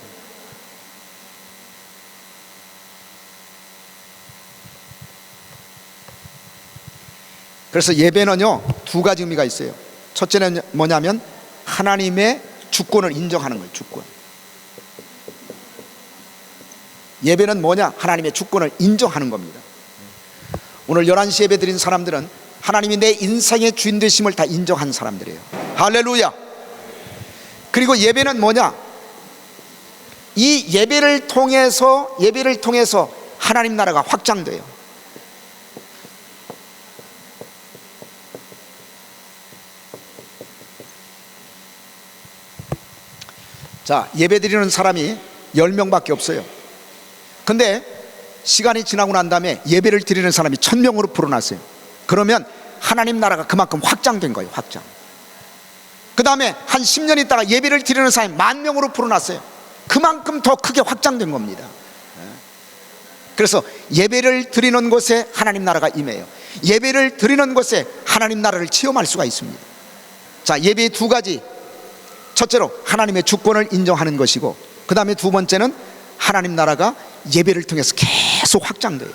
그래서 예배는요, 두 가지 의미가 있어요. 첫째는 뭐냐면 하나님의 주권을 인정하는 거예요. 주권. 예배는 뭐냐? 하나님의 주권을 인정하는 겁니다. 오늘 11시 예배 드린 사람들은 하나님이 내 인생의 주인 되심을 다 인정한 사람들이에요. 할렐루야. 그리고 예배는 뭐냐? 이 예배를 통해서 하나님 나라가 확장돼요. 자, 예배 드리는 사람이 10명밖에 없어요. 근데 시간이 지나고 난 다음에 예배를 드리는 사람이 1000명으로 불어났어요. 그러면 하나님 나라가 그만큼 확장된 거예요. 확장. 그 다음에 한 10년 있다가 예배를 드리는 사람이 10,000명으로 불어났어요. 그만큼 더 크게 확장된 겁니다. 그래서 예배를 드리는 곳에 하나님 나라가 임해요. 예배를 드리는 곳에 하나님 나라를 체험할 수가 있습니다. 자, 예배의 두 가지. 첫째로 하나님의 주권을 인정하는 것이고, 그 다음에 두 번째는 하나님 나라가 예배를 통해서 계속 확장돼요.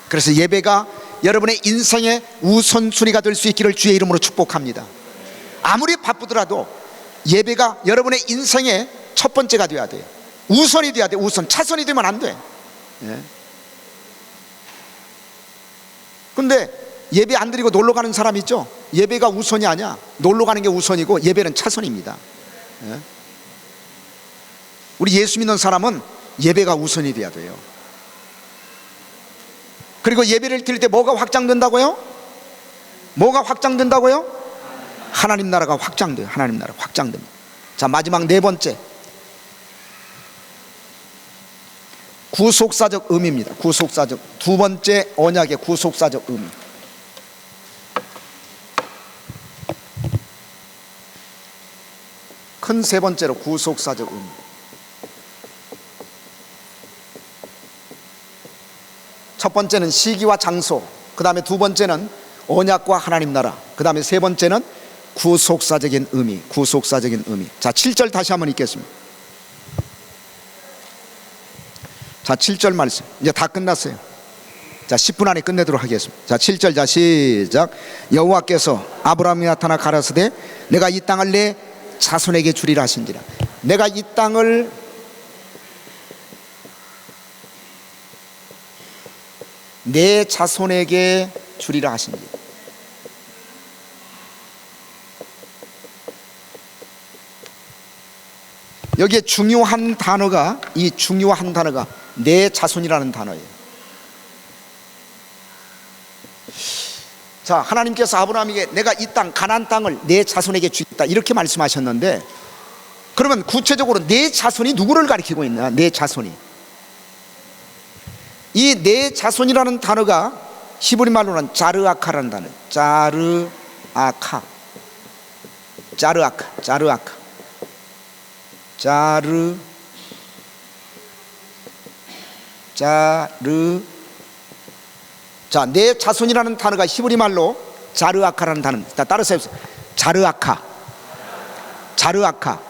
그래서 예배가 여러분의 인생의 우선순위가 될 수 있기를 주의 이름으로 축복합니다. 아무리 바쁘더라도 예배가 여러분의 인생의 첫 번째가 돼야 돼요. 우선이 돼야 돼요. 우선. 차선이 되면 안 돼. 근데 예배 안 드리고 놀러 가는 사람 있죠? 예배가 우선이 아니야. 놀러 가는 게 우선이고 예배는 차선입니다. 우리 예수 믿는 사람은 예배가 우선이 돼야 돼요. 그리고 예배를 드릴 때 뭐가 확장된다고요? 뭐가 확장된다고요? 하나님 나라가 확장돼요. 하나님 나라가 확장됩니다. 자, 마지막 네 번째, 구속사적 의미입니다. 구속사적, 두 번째 언약의 구속사적 의미. 큰 세 번째로 구속사적 의미. 첫 번째는 시기와 장소, 그 다음에 두 번째는 언약과 하나님 나라, 그 다음에 세 번째는 구속사적인 의미. 구속사적인 의미. 자, 7절 다시 한번 읽겠습니다. 자, 7절 말씀 이제 다 끝났어요. 자, 10분 안에 끝내도록 하겠습니다. 자, 7절. 자, 시작. 여호와께서 아브라함이 나타나 가라사대 내가 이 땅을 내 자손에게 주리라 하신지라. 내가 이 땅을 내 자손에게 주리라 하신지라. 여기에 중요한 단어가, 이 중요한 단어가 내 자손이라는 단어예요. 자, 하나님께서 아브라함에게 내가 이 땅, 가나안 땅을 내 자손에게 주겠다 이렇게 말씀하셨는데, 그러면 구체적으로 내 자손이 누구를 가리키고 있나? 내 자손이, 이 내 자손이라는 단어가 히브리 말로는 자르아카라는 단어. 자르아카, 자르아카, 자르아카, 자, 내 자손이라는 단어가 히브리 말로 자르아카라는 단어. 자, 따라서 해보세요. 자르아카. 자르아카.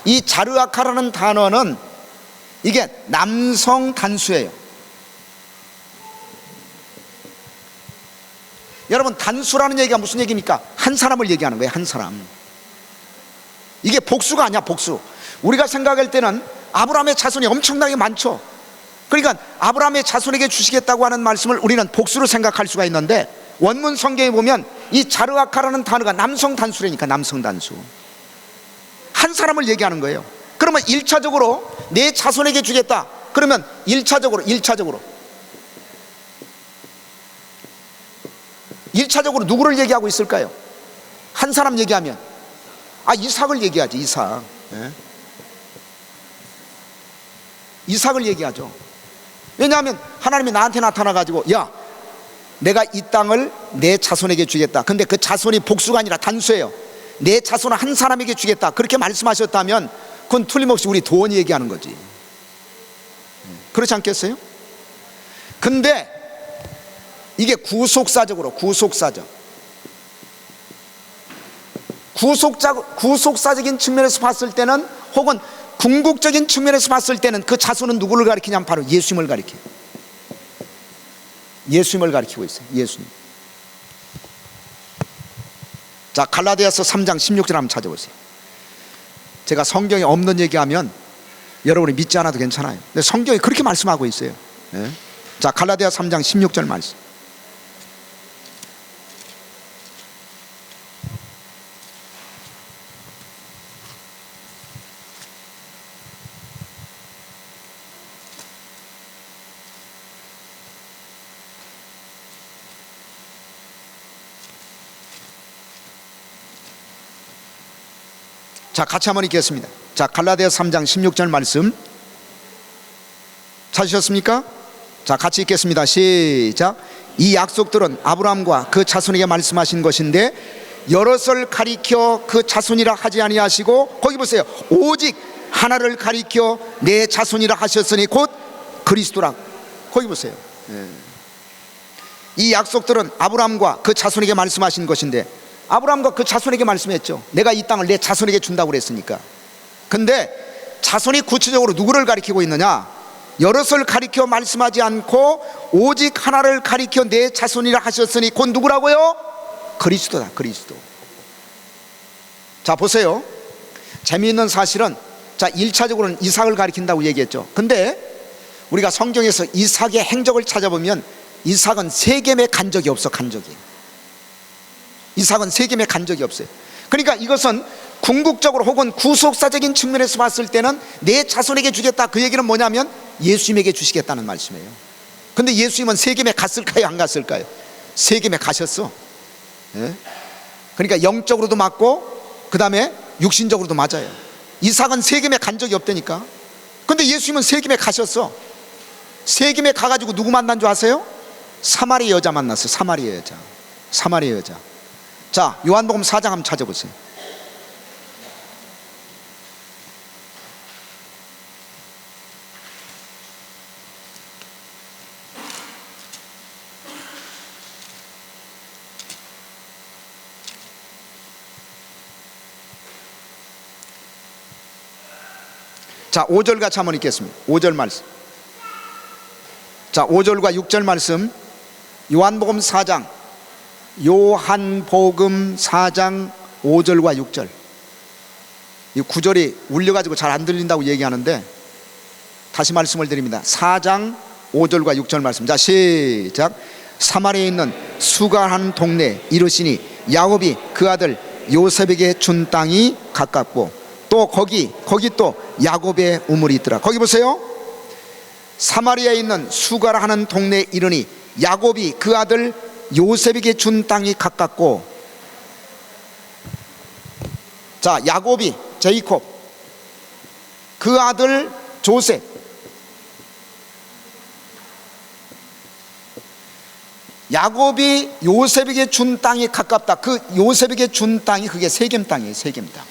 이 자르아카라는 단어는 이게 남성 단수예요. 여러분, 단수라는 얘기가 무슨 얘기입니까? 한 사람을 얘기하는 거예요. 한 사람. 이게 복수가 아니야, 복수. 우리가 생각할 때는 아브라함의 자손이 엄청나게 많죠. 그러니까 아브라함의 자손에게 주시겠다고 하는 말씀을 우리는 복수로 생각할 수가 있는데, 원문 성경에 보면 이 자르아카라는 단어가 남성 단수라니까. 남성 단수. 한 사람을 얘기하는 거예요. 그러면 1차적으로 내 자손에게 주겠다. 그러면 1차적으로 누구를 얘기하고 있을까요? 한 사람 얘기하면 이삭을 얘기하지. 이삭. 예? 이삭을 얘기하죠. 왜냐하면 하나님이 나한테 나타나가지고, 야, 내가 이 땅을 내 자손에게 주겠다. 근데 그 자손이 복수가 아니라 단수예요. 내 자손을 한 사람에게 주겠다. 그렇게 말씀하셨다면 그건 틀림없이 우리 도원이 얘기하는 거지. 그렇지 않겠어요? 근데 이게 구속사적인 측면에서 봤을 때는, 혹은 궁극적인 측면에서 봤을 때는 그 자손은 누구를 가리키냐면 바로 예수님을 가리켜요. 예수님을 가리키고 있어요. 예수님. 자, 갈라디아서 3장 16절 한번 찾아보세요. 제가 성경에 없는 얘기하면 여러분이 믿지 않아도 괜찮아요. 근데 성경이 그렇게 말씀하고 있어요. 네? 자, 갈라디아 3장 16절 말씀. 자, 같이 한번 읽겠습니다. 자, 갈라디아 3장 16절 말씀 찾으셨습니까? 자, 같이 읽겠습니다. 시작. 이 약속들은 아브라함과 그 자손에게 말씀하신 것인데 여럿을 가리켜 그 자손이라 하지 아니하시고, 거기 보세요. 오직 하나를 가리켜 내 자손이라 하셨으니 곧 그리스도라. 거기 보세요. 이 약속들은 아브라함과 그 자손에게 말씀하신 것인데, 아브라함과 그 자손에게 말씀했죠. 내가 이 땅을 내 자손에게 준다고 그랬으니까. 근데 자손이 구체적으로 누구를 가리키고 있느냐? 여럿을 가리켜 말씀하지 않고 오직 하나를 가리켜 내 자손이라 하셨으니 곧 누구라고요? 그리스도다. 그리스도. 자, 보세요. 재미있는 사실은, 자, 1차적으로는 이삭을 가리킨다고 얘기했죠. 근데 우리가 성경에서 이삭의 행적을 찾아보면 이삭은 세겜에 간 적이 없어. 이삭은 세겜에 간 적이 없어요. 그러니까 이것은 궁극적으로 혹은 구속사적인 측면에서 봤을 때는 내 자손에게 주겠다. 그 얘기는 뭐냐면 예수님에게 주시겠다는 말씀이에요. 근데 예수님은 세겜에 갔을까요? 안 갔을까요? 세겜에 가셨어. 예? 그러니까 영적으로도 맞고 그 다음에 육신적으로도 맞아요. 이삭은 세겜에 간 적이 없다니까. 근데 예수님은 세겜에 가셨어. 세겜에 가가지고 누구 만난 줄 아세요? 사마리아 여자 만났어요. 사마리아 여자. 자, 요한복음 4장 한번 찾아보세요. 자, 5절 같이 한번 읽겠습니다. 5절 말씀. 자, 5절과 6절 말씀. 요한복음 4장 5절과 6절. 이 구절이 울려가지고 잘 안 들린다고 얘기하는데 다시 말씀을 드립니다. 4장 5절과 6절 말씀. 자, 시작. 사마리아에 있는 수가라는 동네에 이르시니 야곱이 그 아들 요셉에게 준 땅이 가깝고 또 거기 또 야곱의 우물이 있더라. 거기 보세요. 사마리아에 있는 수가라 하는 동네에 이르니 야곱이 그 아들 요셉에게 준 땅이 가깝고, 자, 야곱이 제이콥 그 아들 조셉, 야곱이 요셉에게 준 땅이 가깝다. 그 요셉에게 준 땅이 그게 세겜 땅이에요. 세겜 땅.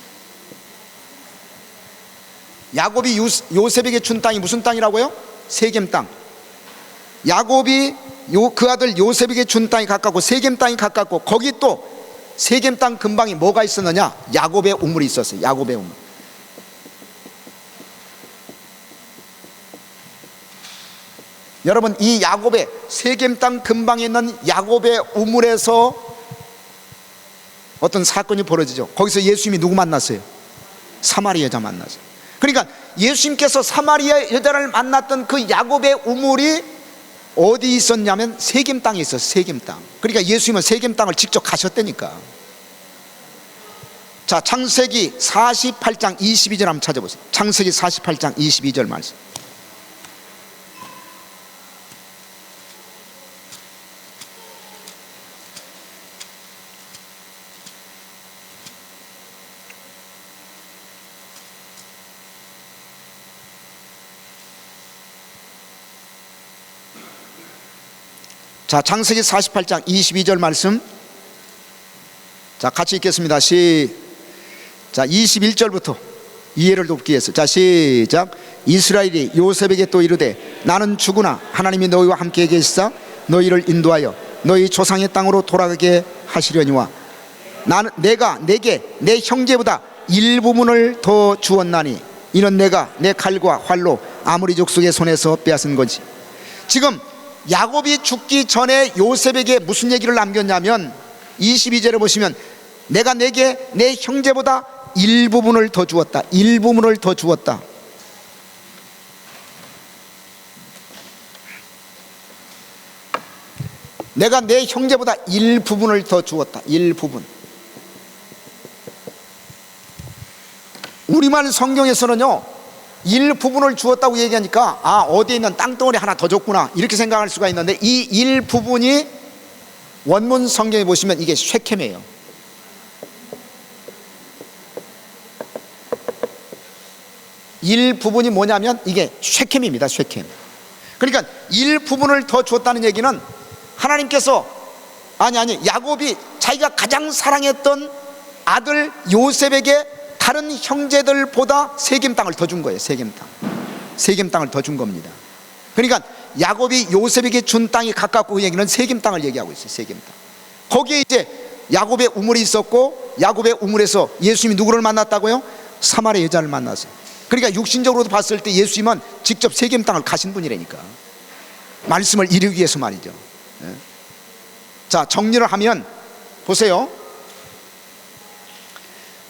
야곱이 요셉에게 준 땅이 무슨 땅이라고요? 세겜 땅. 야곱이 그 아들 요셉에게 준 땅이 가깝고 세겜 땅이 가깝고, 거기 또 세겜 땅 근방에 뭐가 있었느냐? 야곱의 우물이 있었어요. 야곱의 우물. 여러분, 이 야곱의 세겜 땅 근방에 있는 야곱의 우물에서 어떤 사건이 벌어지죠. 거기서 예수님이 누구 만났어요? 사마리아 여자 만났어요. 그러니까 예수님께서 사마리아 여자를 만났던 그 야곱의 우물이 어디 있었냐면 세겜 땅에 있었어요. 세겜 땅. 그러니까 예수님은 세겜 땅을 직접 가셨다니까. 자, 창세기 48장 22절 한번 찾아보세요. 창세기 48장 22절 말씀. 자, 창세기 48장 22절 말씀. 자, 같이 읽겠습니다. 자, 21절부터 이해를 돕기 위해서. 자, 시작. 이스라엘이 요셉에게 또 이르되 나는 죽으나 하나님이 너희와 함께 계시사 너희를 인도하여 너희 조상의 땅으로 돌아가게 하시려니와 내가 내게 내 형제보다 일부분을 더 주었나니 이는 내가 내 칼과 활로 아모리 족속의 손에서 빼앗은 거지. 지금 야곱이 죽기 전에 요셉에게 무슨 얘기를 남겼냐면 22절에 보시면 내가 내게 내 형제보다 일부분을 더 주었다. 일부분을 더 주었다. 내가 내 형제보다 일부분을 더 주었다. 일부분. 우리말 성경에서는요, 일부분을 주었다고 얘기하니까 어디에 있는 땅덩어리 하나 더 줬구나 이렇게 생각할 수가 있는데, 이 일부분이 원문 성경에 보시면 이게 쉐켐이에요. 일부분이 뭐냐면 이게 쉐켐입니다. 쉐켐. 그러니까 일부분을 더 줬다는 얘기는 하나님께서 야곱이 자기가 가장 사랑했던 아들 요셉에게 다른 형제들보다 세겜 땅을 더 준 거예요. 세겜 땅. 세겜 땅을 더 준 겁니다. 그러니까 야곱이 요셉에게 준 땅이 가깝고, 그 얘기는 세겜 땅을 얘기하고 있어요. 세겜 땅. 거기에 이제 야곱의 우물이 있었고, 야곱의 우물에서 예수님이 누구를 만났다고요? 사마리아 여자를 만났어요. 그러니까 육신적으로도 봤을 때 예수님은 직접 세겜 땅을 가신 분이라니까. 말씀을 이루기 위해서 말이죠. 자, 정리를 하면 보세요.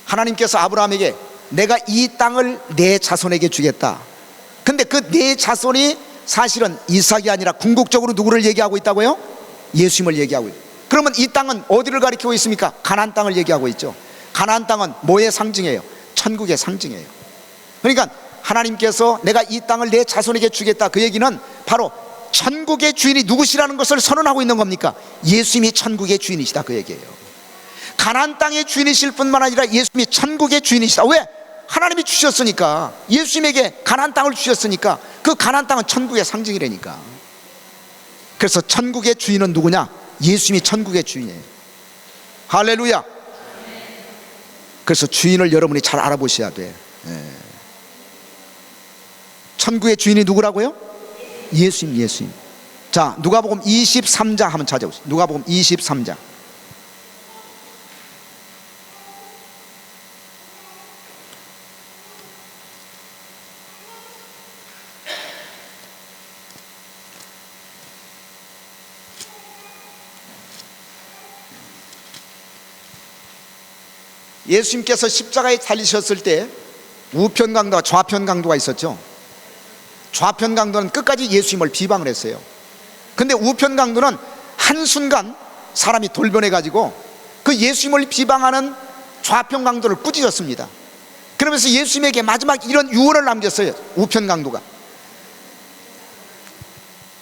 하나님께서 아브라함에게 내가 이 땅을 내 자손에게 주겠다. 근데 그 내 자손이 사실은 이삭이 아니라 궁극적으로 누구를 얘기하고 있다고요? 예수님을 얘기하고 있어요. 그러면 이 땅은 어디를 가리키고 있습니까? 가나안 땅을 얘기하고 있죠. 가나안 땅은 뭐의 상징이에요? 천국의 상징이에요. 그러니까 하나님께서 내가 이 땅을 내 자손에게 주겠다, 그 얘기는 바로 천국의 주인이 누구시라는 것을 선언하고 있는 겁니까? 예수님이 천국의 주인이시다, 그 얘기예요. 가나안 땅의 주인이실 뿐만 아니라 예수님이 천국의 주인이시다. 왜? 하나님이 주셨으니까. 예수님에게 가나안 땅을 주셨으니까 그 가나안 땅은 천국의 상징이라니까. 그래서 천국의 주인은 누구냐? 예수님이 천국의 주인이에요. 할렐루야. 그래서 주인을 여러분이 잘 알아보셔야 돼. 천국의 주인이 누구라고요? 예수님, 예수님. 자, 누가복음 23장 한번 찾아보세요. 누가복음 23장. 예수님께서 십자가에 달리셨을 때 우편 강도와 좌편 강도가 있었죠. 좌편 강도는 끝까지 예수님을 비방을 했어요. 근데 우편 강도는 한순간 사람이 돌변해 가지고 그 예수님을 비방하는 좌편 강도를 꾸짖었습니다. 그러면서 예수님에게 마지막 이런 유언을 남겼어요. 우편 강도가.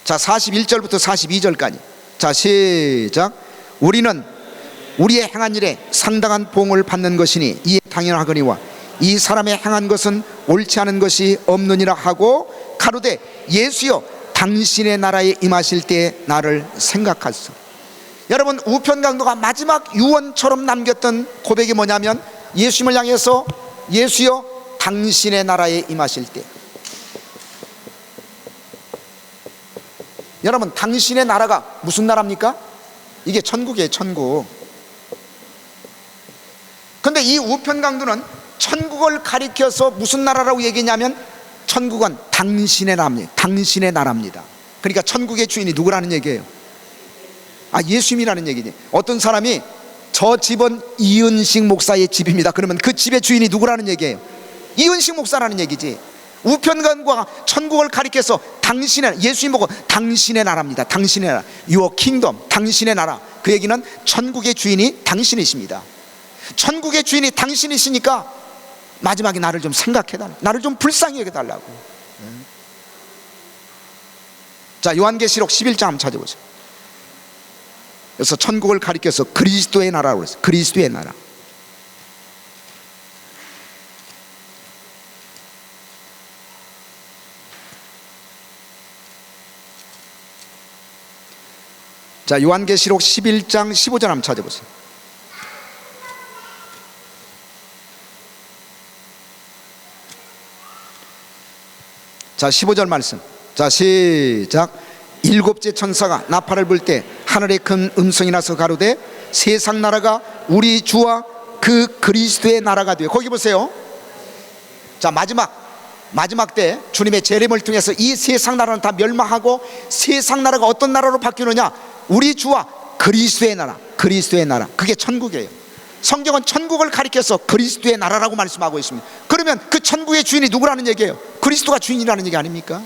자, 41절부터 42절까지. 자, 시작. 우리는 우리의 행한 일에 상당한 보응을 받는 것이니 이에 당연하거니와 이 사람의 행한 것은 옳지 않은 것이 없느니라 하고 가로되 예수여 당신의 나라에 임하실 때 나를 생각하소서. 여러분, 우편 강도가 마지막 유언처럼 남겼던 고백이 뭐냐면 예수님을 향해서 예수여 당신의 나라에 임하실 때. 여러분, 당신의 나라가 무슨 나라입니까? 이게 천국이에요, 천국. 근데 이 우편강도는 천국을 가리켜서 무슨 나라라고 얘기했냐면 천국은 당신의 나라입니다. 당신의 나라입니다. 그러니까 천국의 주인이 누구라는 얘기예요? 예수님이라는 얘기지. 어떤 사람이 저 집은 이은식 목사의 집입니다. 그러면 그 집의 주인이 누구라는 얘기예요? 이은식 목사라는 얘기지. 우편관과 천국을 가리켜서 당신의, 예수님 보고 당신의 나라입니다. 당신의 나라, Your kingdom, 당신의 나라. 그 얘기는 천국의 주인이 당신이십니다. 천국의 주인이 당신이시니까 마지막에 나를 좀 생각해달라, 나를 좀 불쌍히 여겨달라고. 자, 요한계시록 11장 한번 찾아보세요. 그래서 천국을 가리켜서 그리스도의 나라라고 했어요. 그리스도의 나라. 자, 요한계시록 11장 15절 한번 찾아보세요. 자, 15절 말씀. 자, 시작. 일곱째 천사가 나팔을 불 때 하늘에 큰 음성이 나서 가로되 세상 나라가 우리 주와 그 그리스도의 나라가 되어. 거기 보세요. 자, 마지막 때 주님의 재림을 통해서 이 세상 나라는 다 멸망하고 세상 나라가 어떤 나라로 바뀌느냐? 우리 주와 그리스도의 나라. 그리스도의 나라. 그게 천국이에요. 성경은 천국을 가리켜서 그리스도의 나라라고 말씀하고 있습니다. 그러면 그 천국의 주인이 누구라는 얘기예요? 그리스도가 주인이라는 얘기 아닙니까?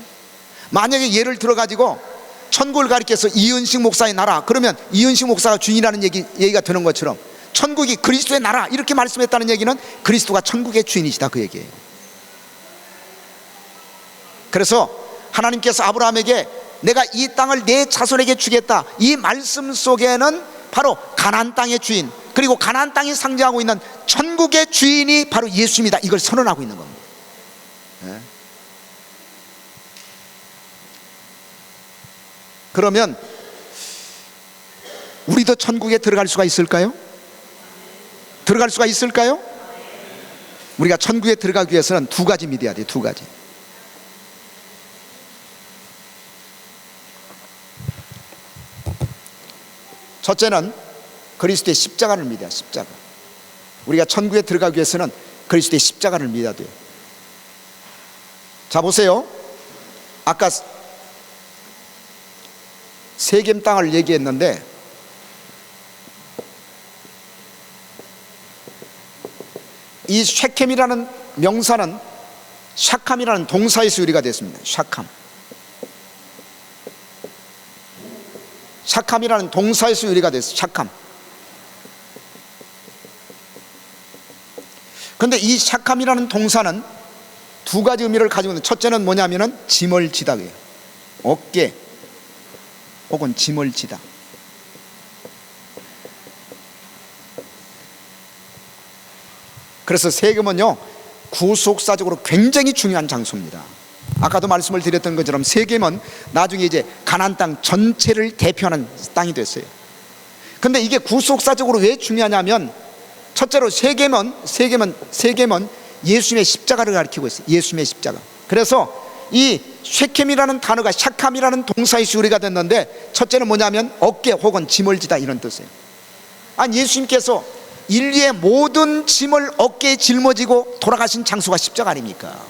만약에 예를 들어가지고 천국을 가리켜서 이은식 목사의 나라, 그러면 이은식 목사가 주인이라는 얘기가 되는 것처럼 천국이 그리스도의 나라 이렇게 말씀했다는 얘기는 그리스도가 천국의 주인이시다, 그 얘기예요. 그래서 하나님께서 아브라함에게 내가 이 땅을 내 자손에게 주겠다, 이 말씀 속에는 바로 가나안 땅의 주인, 그리고 가나안 땅이 상징하고 있는 천국의 주인이 바로 예수입니다, 이걸 선언하고 있는 겁니다. 그러면 우리도 천국에 들어갈 수가 있을까요? 들어갈 수가 있을까요? 우리가 천국에 들어가기 위해서는 두 가지 믿어야 돼요. 두 가지. 첫째는 그리스도의 십자가를 믿어야 돼요. 십자가. 우리가 천국에 들어가기 위해서는 그리스도의 십자가를 믿어야 돼요. 자, 보세요. 아까 세겜 땅을 얘기했는데 이 쉐켐이라는 명사는 샤캄이라는 동사에서 유래가 됐습니다. 샤캄이라는 동사에서 유래가 됐어요. 샤캄. 그런데 이 샤캄이라는 동사는 두 가지 의미를 가지고 있는데, 첫째는 뭐냐면은 짐을 지다, 어깨 혹은 짐을 지다. 그래서 세겜은요, 구속사적으로 굉장히 중요한 장소입니다. 아까도 말씀을 드렸던 것처럼 세겜은 나중에 이제 가나안 땅 전체를 대표하는 땅이 됐어요. 근데 이게 구속사적으로 왜 중요하냐면, 첫째로 세겜은 예수님의 십자가를 가리키고 있어요. 예수님의 십자가. 그래서 이 쉐켐이라는 단어가 샤캄이라는 동사에서 유래가 됐는데, 첫째는 뭐냐면 어깨 혹은 짐을 지다, 이런 뜻이에요. 아니, 예수님께서 인류의 모든 짐을 어깨에 짊어지고 돌아가신 장소가 십자가 아닙니까?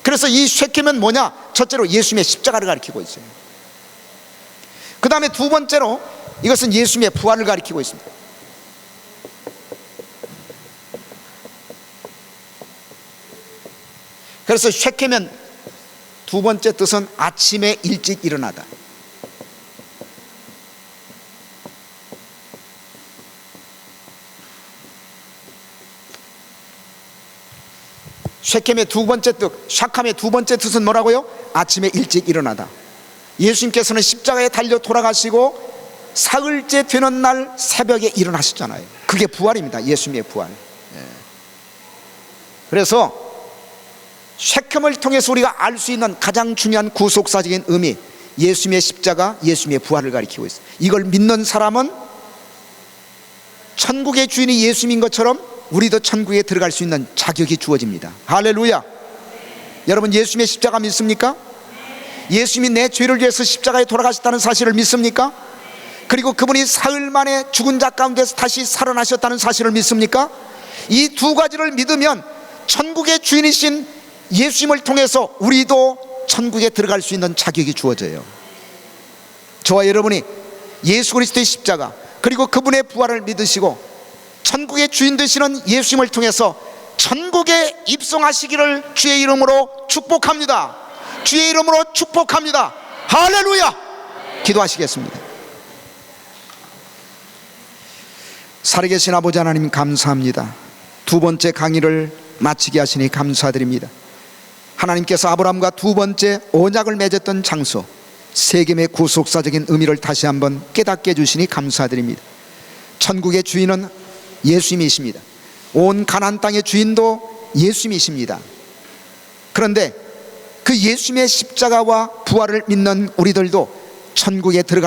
그래서 이 쉐켐은 뭐냐? 첫째로 예수님의 십자가를 가리키고 있어요. 그 다음에 두 번째로 이것은 예수님의 부활을 가리키고 있습니다. 그래서 쉐켐은 두 번째 뜻은 아침에 일찍 일어나다. 쉐켐의 두 번째 뜻, 샤캄의 두 번째 뜻은 뭐라고요? 아침에 일찍 일어나다. 예수님께서는 십자가에 달려 돌아가시고 사흘째 되는 날 새벽에 일어나셨잖아요. 그게 부활입니다. 예수님의 부활. 그래서 쉐켐을 통해서 우리가 알 수 있는 가장 중요한 구속사적인 의미, 예수님의 십자가, 예수님의 부활을 가리키고 있어요. 이걸 믿는 사람은 천국의 주인이 예수님인 것처럼 우리도 천국에 들어갈 수 있는 자격이 주어집니다. 할렐루야. 여러분, 예수님의 십자가 믿습니까? 예수님이 내 죄를 위해서 십자가에 돌아가셨다는 사실을 믿습니까? 그리고 그분이 사흘 만에 죽은 자 가운데서 다시 살아나셨다는 사실을 믿습니까? 이 두 가지를 믿으면 천국의 주인이신 예수님을 통해서 우리도 천국에 들어갈 수 있는 자격이 주어져요. 저와 여러분이 예수 그리스도의 십자가 그리고 그분의 부활을 믿으시고 천국의 주인 되시는 예수님을 통해서 천국에 입성하시기를 주의 이름으로 축복합니다. 주의 이름으로 축복합니다. 할렐루야! 기도하시겠습니다. 살아계신 아버지 하나님, 감사합니다. 두 번째 강의를 마치게 하시니 감사드립니다. 하나님께서 아브라함과 두 번째 언약을 맺었던 장소, 세겜의 구속사적인 의미를 다시 한번 깨닫게 해주시니 감사드립니다. 천국의 주인은 예수님이십니다. 온 가나안 땅의 주인도 예수님이십니다. 그런데 그 예수님의 십자가와 부활을 믿는 우리들도 천국에 들어갈